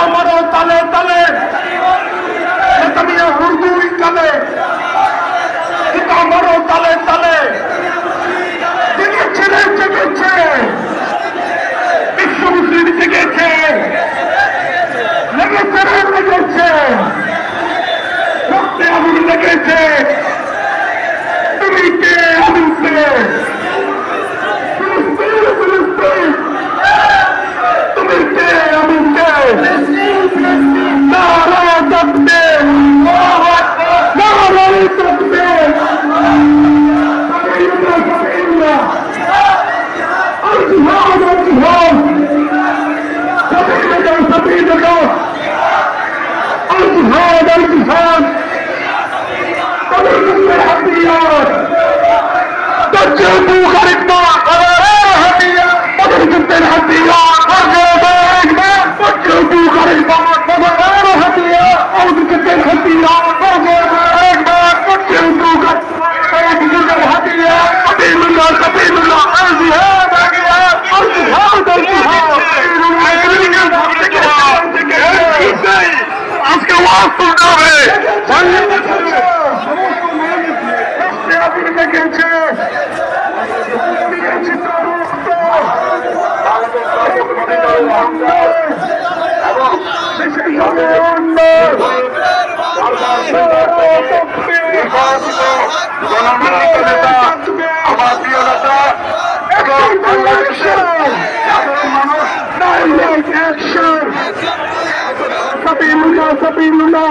আমারও তালে তালে নেতানিয়াহুর হুরদুই কালে আমারও তালে তালে জেগেছে রে জেগেছে বিশ্ব মুসলিম জেগেছে লেগেছে রে লেগেছে রক্তে আগুন লেগেছে তুমি কে আমি কে ফিলিস্তিন তুমি কে আমি কে নারা তাকবীর নারা তাকবীর الجهاد الجهاد سبيلك سبيلك الجهاد الجهاد طريق الحميات تجربوا خارجنا طريق الحميات تجربوا خارجنا طريق الحميات سبيل الله سبيل الله الجهاد الجهاد الجهاد আজকে ওয়াজ শুনতে হবে আমার প্রিয় নেতা এবং বাংলাদেশের সাধারণ মানুষ সাবিলুল্লাহ সাবিলুল্লাহ